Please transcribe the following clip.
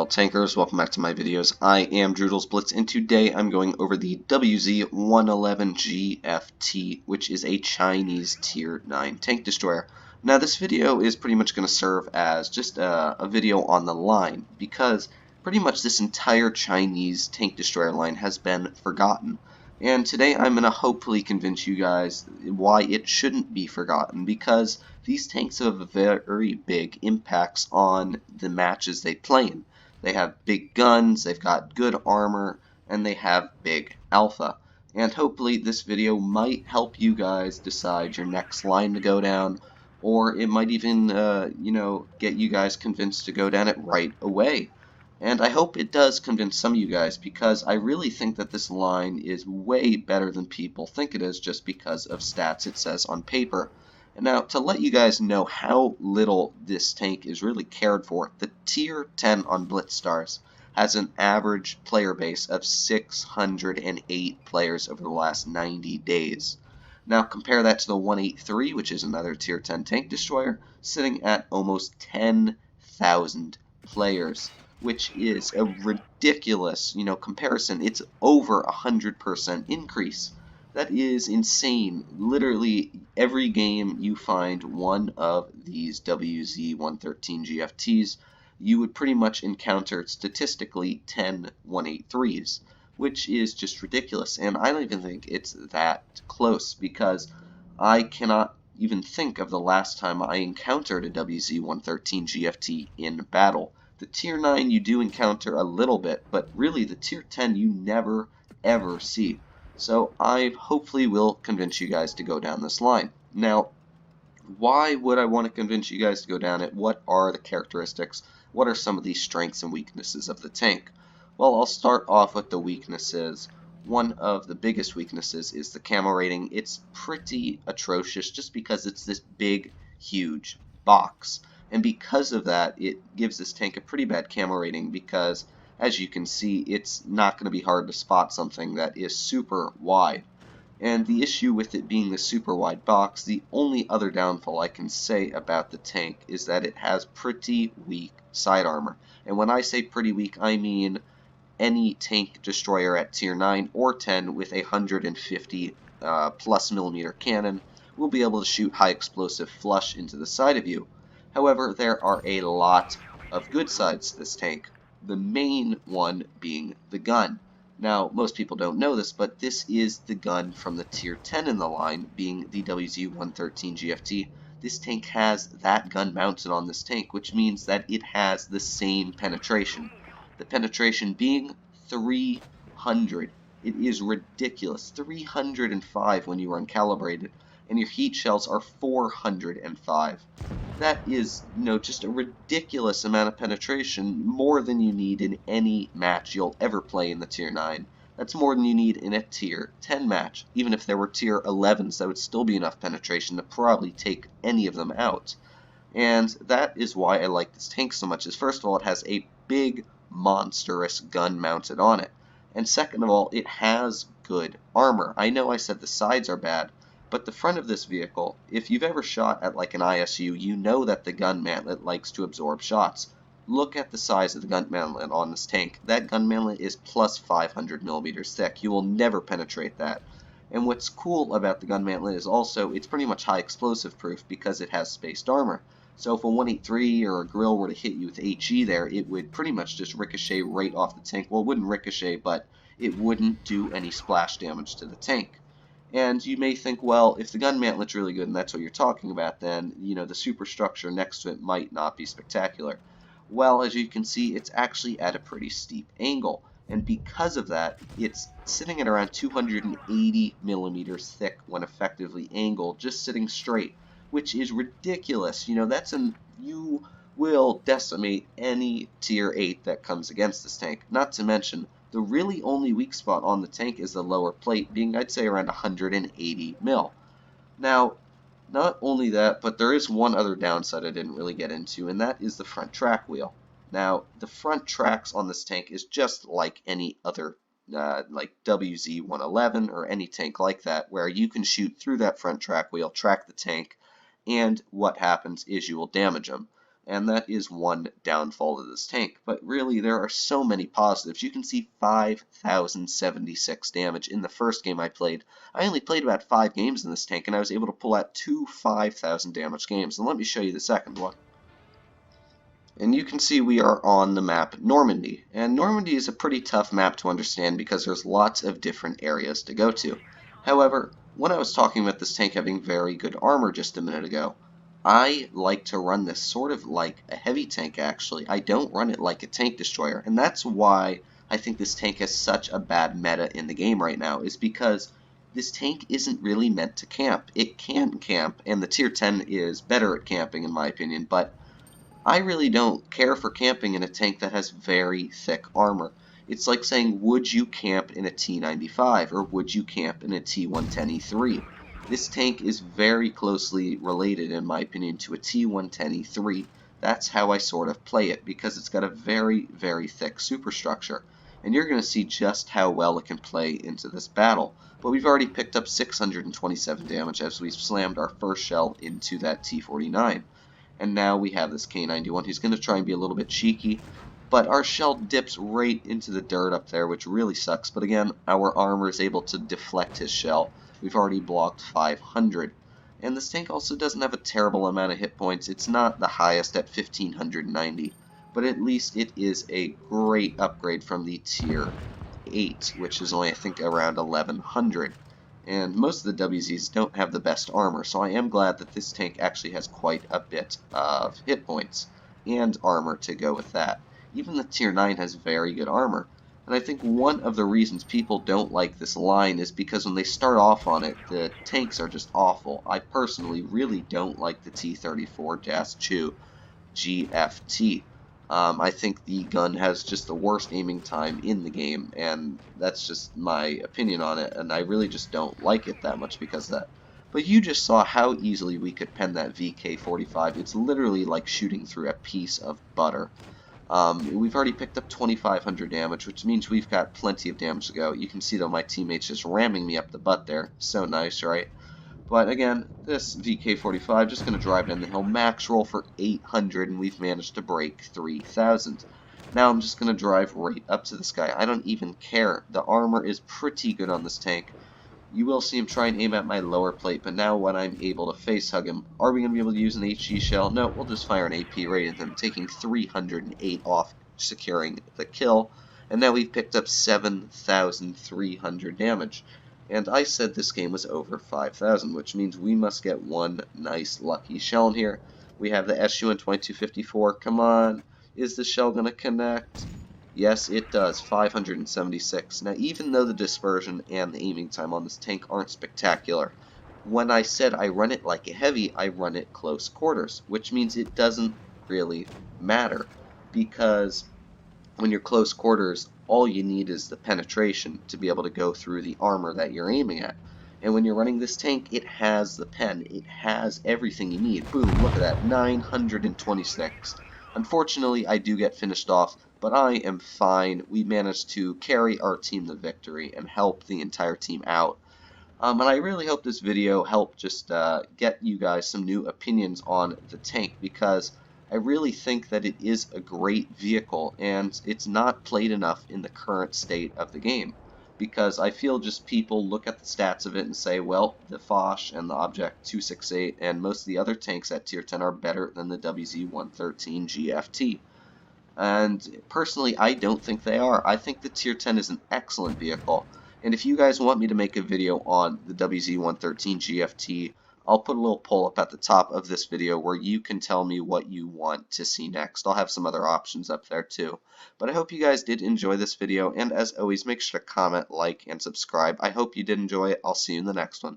tankers, welcome back to my videos. I am Droodles Blitz, and today I'm going over the WZ-111 GFT, which is a Chinese Tier 9 tank destroyer. Now this video is pretty much going to serve as just a video on the line, because pretty much this entire Chinese tank destroyer line has been forgotten. And today I'm going to hopefully convince you guys why it shouldn't be forgotten, because these tanks have very big impacts on the matches they play in. They have big guns, they've got good armor, and they have big alpha. And hopefully this video might help you guys decide your next line to go down, or it might even, get you guys convinced to go down it right away. And I hope it does convince some of you guys, because I really think that this line is way better than people think it is just because of stats it says on paper. And now, to let you guys know how little this tank is really cared for, the Tier 10 on Blitz Stars has an average player base of 608 players over the last 90 days. Now compare that to the 183, which is another Tier 10 tank destroyer, sitting at almost 10,000 players, which is a ridiculous, comparison. It's over 100% increase. That is insane. Literally every game you find one of these WZ-113 GFTs, you would pretty much encounter statistically 10 183s, which is just ridiculous. And I don't even think it's that close, because I cannot even think of the last time I encountered a WZ-113 GFT in battle. The Tier 9 you do encounter a little bit, but really the Tier 10 you never ever see. So I hopefully will convince you guys to go down this line. Now, why would I want to convince you guys to go down it? What are the characteristics? What are some of the strengths and weaknesses of the tank? Well, I'll start off with the weaknesses. One of the biggest weaknesses is the camo rating. It's pretty atrocious just because it's this big, huge box. And because of that, it gives this tank a pretty bad camo rating, because as you can see, it's not going to be hard to spot something that is super wide. And the issue with it being the super wide box, the only other downfall I can say about the tank is that it has pretty weak side armor. And when I say pretty weak, I mean any tank destroyer at Tier 9 or 10 with a 150 plus millimeter cannon will be able to shoot high explosive flush into the side of you. However, there are a lot of good sides to this tank, the main one being the gun. Now, most people don't know this, but this is the gun from the Tier 10 in the line, being the WZ-113 GFT. This tank has that gun mounted on this tank, which means that it has the same penetration. The penetration being 300. It is ridiculous. 305 when you are uncalibrated, and your heat shells are 405. That is, just a ridiculous amount of penetration, more than you need in any match you'll ever play in the Tier 9. That's more than you need in a Tier 10 match. Even if there were Tier 11s, that would still be enough penetration to probably take any of them out. And that is why I like this tank so much, is first of all, it has a big, monstrous gun mounted on it. And second of all, it has good armor. I know I said the sides are bad, but the front of this vehicle, if you've ever shot at like an ISU, you know that the gun mantlet likes to absorb shots. Look at the size of the gun mantlet on this tank. That gun mantlet is plus 500 millimeters thick. You will never penetrate that. And what's cool about the gun mantlet is also it's pretty much high explosive proof because it has spaced armor. So if a 183 or a grill were to hit you with HE there, it would pretty much just ricochet right off the tank. Well, it wouldn't ricochet, but it wouldn't do any splash damage to the tank. And you may think, well, if the gun mantlet's really good and that's what you're talking about, then, the superstructure next to it might not be spectacular. Well, as you can see, it's actually at a pretty steep angle. And because of that, it's sitting at around 280 millimeters thick when effectively angled, just sitting straight, which is ridiculous. You will decimate any Tier 8 that comes against this tank. Not to mention, the really only weak spot on the tank is the lower plate, being, I'd say, around 180 mil. Now, not only that, but there is one other downside I didn't really get into, and that is the front track wheel. Now, the front tracks on this tank is just like any other, like WZ-111 or any tank like that, where you can shoot through that front track wheel, track the tank, and what happens is you will damage them. and that is one downfall of this tank. But really, there are so many positives. You can see 5,076 damage in the first game I played. I only played about 5 games in this tank, and I was able to pull out 2 5,000 damage games. And let me show you the second one. And you can see we are on the map Normandy. And Normandy is a pretty tough map to understand because there's lots of different areas to go to. However, when I was talking about this tank having very good armor just a minute ago, I like to run this sort of like a heavy tank actually. I don't run it like a tank destroyer, and that's why I think this tank has such a bad meta in the game right now, is because this tank isn't really meant to camp. It can camp, and the tier 10 is better at camping in my opinion, but I really don't care for camping in a tank that has very thick armor. It's like saying, would you camp in a T95 or would you camp in a T110E3? This tank is very closely related, in my opinion, to a T110E3. That's how I sort of play it, because it's got a very, very thick superstructure. And you're going to see just how well it can play into this battle. But we've already picked up 627 damage as we've slammed our first shell into that T49. And now we have this K91 who's going to try and be a little bit cheeky, but our shell dips right into the dirt up there, which really sucks. But again, our armor is able to deflect his shell. We've already blocked 500. And this tank also doesn't have a terrible amount of hit points. It's not the highest at 1590, but at least it is a great upgrade from the tier 8, which is only, I think, around 1100. And most of the WZs don't have the best armor, so I am glad that this tank actually has quite a bit of hit points and armor to go with that. Even the tier 9 has very good armor, and I think one of the reasons people don't like this line is because when they start off on it, the tanks are just awful. I personally really don't like the T-34 Jas-Chu GFT. I think the gun has just the worst aiming time in the game, and that's just my opinion on it, and I really just don't like it that much because of that. But you just saw how easily we could pen that VK-45. It's literally like shooting through a piece of butter. We've already picked up 2,500 damage, which means we've got plenty of damage to go. You can see that my teammate's just ramming me up the butt there. So nice, right? But again, this VK-45 just going to drive down the hill, max roll for 800, and we've managed to break 3,000. Now I'm just going to drive right up to this guy. I don't even care. The armor is pretty good on this tank. You will see him try and aim at my lower plate, but now when I'm able to face hug him, are we going to be able to use an HE shell? No, we'll just fire an AP right at him, taking 308 off, securing the kill. And now we've picked up 7,300 damage. And I said this game was over 5,000, which means we must get one nice lucky shell in here. We have the SUN-2254. Come on. Is the shell going to connect? Yes, it does. 576. Now, even though the dispersion and the aiming time on this tank aren't spectacular, when I said I run it like a heavy, I run it close quarters, which means it doesn't really matter, because when you're close quarters, all you need is the penetration to be able to go through the armor that you're aiming at. And when you're running this tank, it has the pen. It has everything you need. Boom, look at that, 926. Unfortunately, I do get finished off, but I am fine. We managed to carry our team to victory and help the entire team out. And I really hope this video helped just get you guys some new opinions on the tank, because I really think that it is a great vehicle, and it's not played enough in the current state of the game. Because I feel just people look at the stats of it and say, well, the Foch and the Object 268 and most of the other tanks at tier 10 are better than the WZ-113 GFT. And personally, I don't think they are. I think the tier 10 is an excellent vehicle. And if you guys want me to make a video on the WZ-113 GFT, I'll put a little poll up at the top of this video where you can tell me what you want to see next. I'll have some other options up there too. But I hope you guys did enjoy this video, and as always, make sure to comment, like, and subscribe. I hope you did enjoy it. I'll see you in the next one.